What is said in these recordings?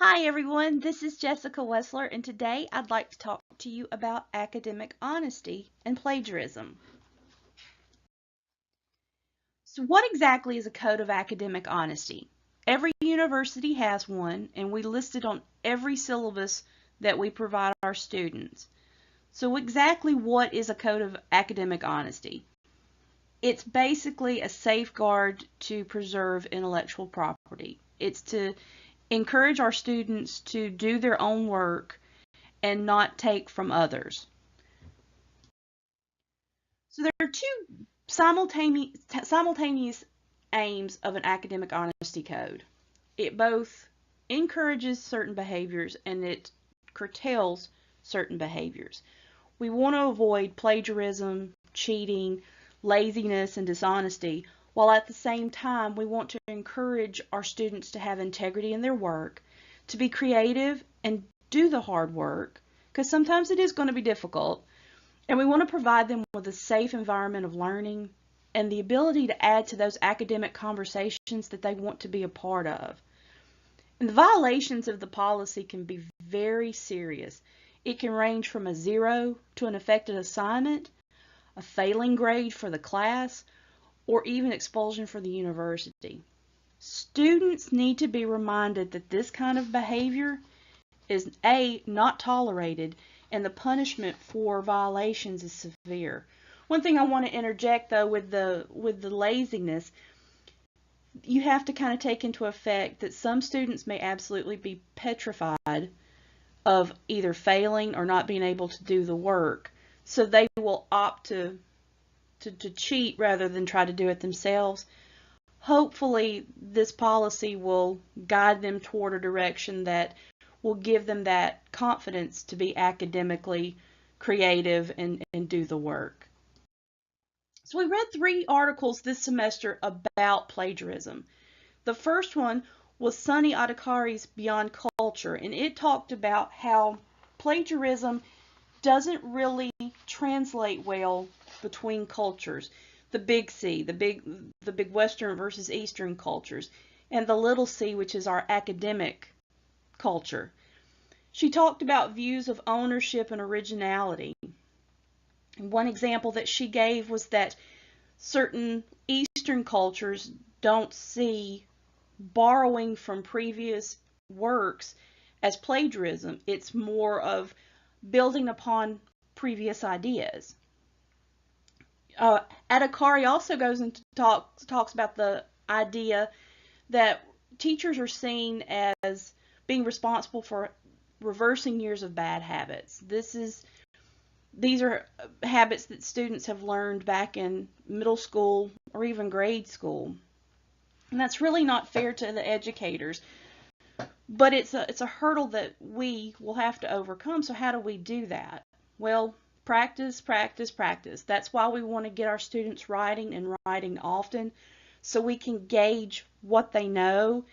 Hi everyone, this is Jessica Wessler, and today I'd like to talk to you about academic honesty and plagiarism. So what exactly is a code of academic honesty? Every university has one, and we list it on every syllabus that we provide our students. So exactly what is a code of academic honesty? It's basically a safeguard to preserve intellectual property. It's to encourage our students to do their own work and not take from others. So there are two simultaneous aims of an academic honesty code. It both encourages certain behaviors and it curtails certain behaviors. We want to avoid plagiarism, cheating, laziness, and dishonesty, while at the same time we want to encourage our students to have integrity in their work, to be creative and do the hard work, because sometimes it is going to be difficult, and we want to provide them with a safe environment of learning and the ability to add to those academic conversations that they want to be a part of. And the violations of the policy can be very serious. It can range from a 0 to an affected assignment, a failing grade for the class, or even expulsion for the university. Students need to be reminded that this kind of behavior is A, not tolerated, and the punishment for violations is severe. One thing I want to interject though with the laziness, you have to kind of take into effect that some students may absolutely be petrified of either failing or not being able to do the work, so they will opt to cheat rather than try to do it themselves. Hopefully this policy will guide them toward a direction that will give them that confidence to be academically creative and do the work. So we read 3 articles this semester about plagiarism. The first one was Sunny Adhikari's Beyond Culture, and it talked about how plagiarism doesn't really translate well between cultures. The big C, the big Western versus Eastern cultures, and the little c, which is our academic culture. She talked about views of ownership and originality. One example that she gave was that certain Eastern cultures don't see borrowing from previous works as plagiarism. It's more of building upon previous ideas. Adhikari also goes into talks about the idea that teachers are seen as being responsible for reversing years of bad habits. These are habits that students have learned back in middle school or even grade school. And that's really not fair to the educators. But it's a hurdle that we will have to overcome. So how do we do that? Well, practice, practice, practice. That's why we want to get our students writing and writing often, so we can gauge what they know,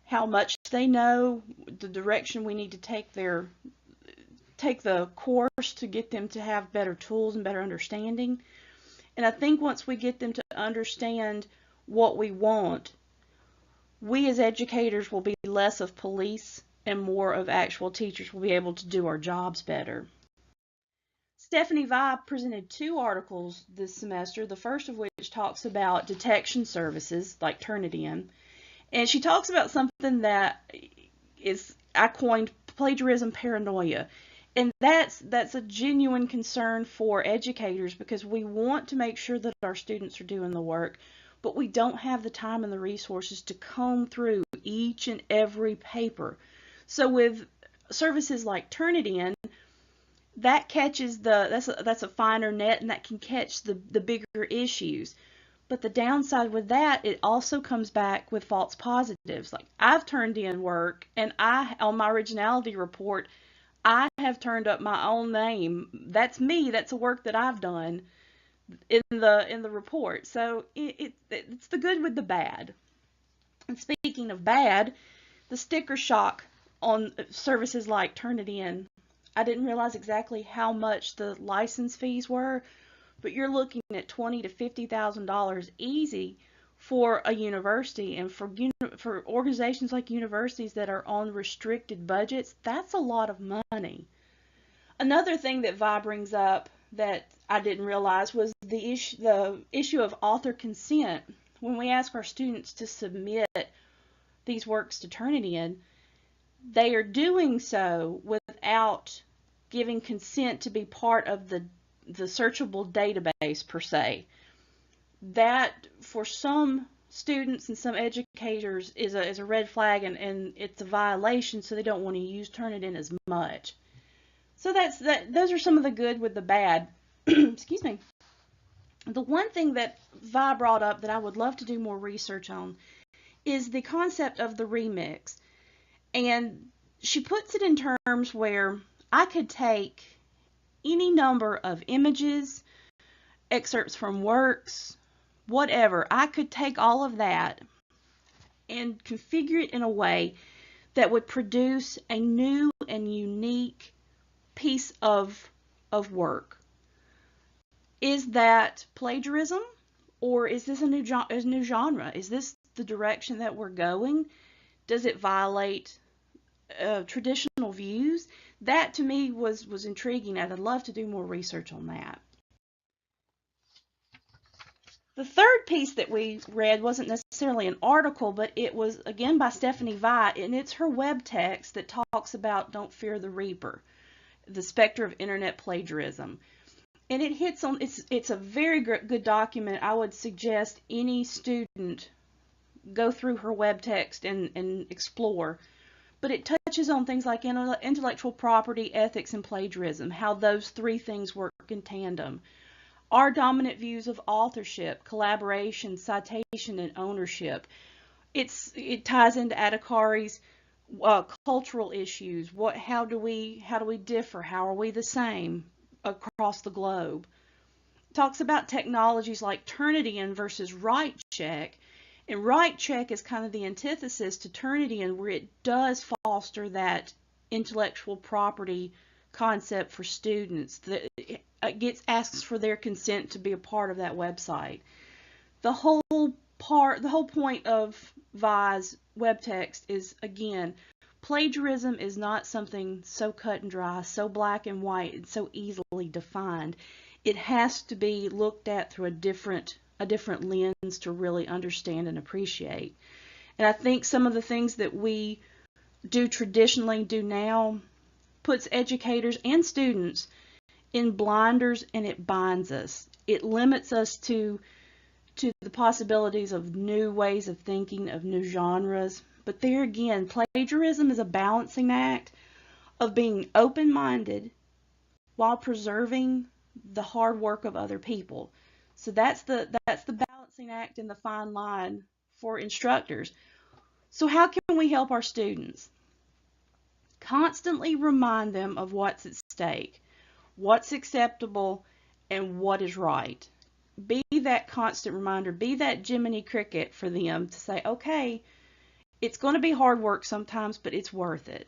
how much they know, the direction we need to take the course to get them to have better tools and better understanding. And I think once we get them to understand what we want, we as educators will be less of police and more of actual teachers. Will be able to do our jobs better. Stephanie Vi presented 2 articles this semester, the first of which talks about detection services like Turnitin. And she talks about something that I coined plagiarism paranoia. And that's a genuine concern for educators, because we want to make sure that our students are doing the work, but we don't have the time and the resources to comb through each and every paper. So with services like Turnitin, that catches that's a finer net, and that can catch the bigger issues. But the downside with that, it also comes back with false positives. Like, I've turned in work, and on my originality report, I have turned up my own name. That's me. That's a work that I've done in the report. So it's the good with the bad. And speaking of bad, the sticker shock on services like Turnitin, I didn't realize exactly how much the license fees were, but you're looking at $20,000 to $50,000 easy for a university and for organizations like universities that are on restricted budgets, that's a lot of money. Another thing that Vi brings up that I didn't realize was the issue of author consent. When we ask our students to submit these works to Turnitin, they are doing so without giving consent to be part of the searchable database per se. That, for some students and some educators, is a red flag, and it's a violation, so they don't want to use Turnitin as much. So those are some of the good with the bad. Excuse me. The one thing that Vi brought up that I would love to do more research on is the concept of the remix. And she puts it in terms where I could take any number of images, excerpts from works, whatever. I could take all of that and configure it in a way that would produce a new and unique piece of work. Is that plagiarism, or is this a new genre? Is this the direction that we're going? Does it violate traditional views? That to me was intriguing, and I'd love to do more research on that. The third piece that we read wasn't necessarily an article, but it was again by Stephanie Vi, and it's her web text that talks about Don't Fear the Reaper, the specter of internet plagiarism. And it hits on, it's a very good document. I would suggest any student go through her web text and explore. But it touches on things like intellectual property, ethics, and plagiarism, how those three things work in tandem. Our dominant views of authorship, collaboration, citation, and ownership. It ties into Adhikari's cultural issues. How do we differ? How are we the same across the globe? Talks about technologies like Turnitin versus Right Check. And Right Check is kind of the antithesis to Turnitin, where it does foster that intellectual property concept for students. It asks for their consent to be a part of that website. The whole point of Vi's web text is, again, plagiarism is not something so cut and dry, so black and white, and so easily defined. It has to be looked at through a different lens to really understand and appreciate. And I think some of the things that we do traditionally do now puts educators and students in blinders, and it binds us. It limits us to the possibilities of new ways of thinking, of new genres. But there again, plagiarism is a balancing act of being open-minded while preserving the hard work of other people. So that's the balancing act and the fine line for instructors. So how can we help our students? Constantly remind them of what's at stake, what's acceptable, and what is right. Be that constant reminder, be that Jiminy Cricket for them to say, okay, it's going to be hard work sometimes, but it's worth it.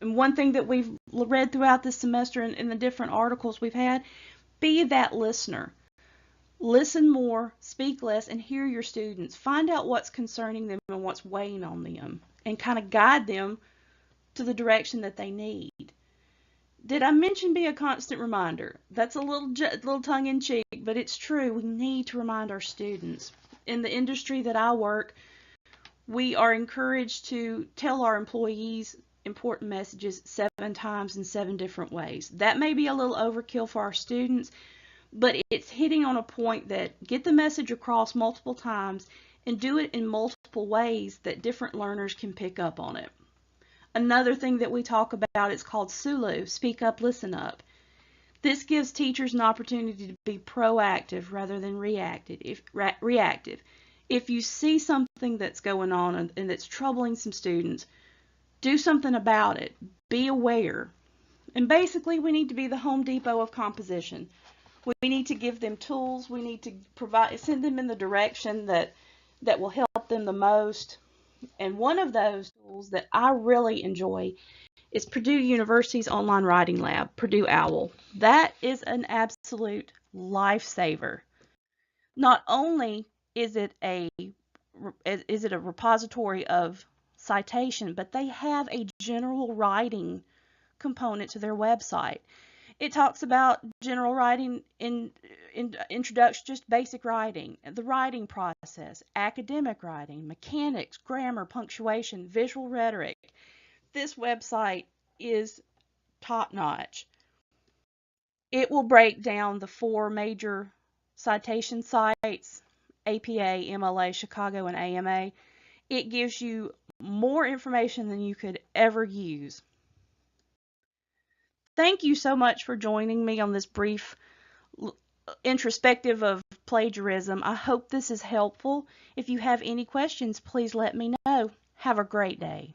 And one thing that we've read throughout this semester in the different articles we've had, be that listener. Listen more, speak less, and hear your students. Find out what's concerning them and what's weighing on them, and kind of guide them to the direction that they need. Did I mention be a constant reminder? That's a little tongue-in-cheek, but it's true. We need to remind our students. In the industry that I work, we are encouraged to tell our employees important messages 7 times in 7 different ways. That may be a little overkill for our students, but it's hitting on a point that get the message across multiple times and do it in multiple ways that different learners can pick up on it. Another thing that we talk about is called SULU, Speak Up, Listen Up. This gives teachers an opportunity to be proactive rather than reactive. If you see something that's going on and that's troubling some students, do something about it. Be aware. And basically, we need to be the Home Depot of composition. We need to give them tools. We need to send them in the direction that will help them the most. And one of those tools that I really enjoy is Purdue University's online writing lab, Purdue OWL. That is an absolute lifesaver. Not only is it a repository of citation, but they have a general writing component to their website. It talks about general writing in introduction, just basic writing, the writing process, academic writing, mechanics, grammar, punctuation, visual rhetoric. This website is top notch. It will break down the 4 major citation sites, APA, MLA, Chicago, and AMA. It gives you more information than you could ever use. Thank you so much for joining me on this brief introspective of plagiarism. I hope this is helpful. If you have any questions, please let me know. Have a great day.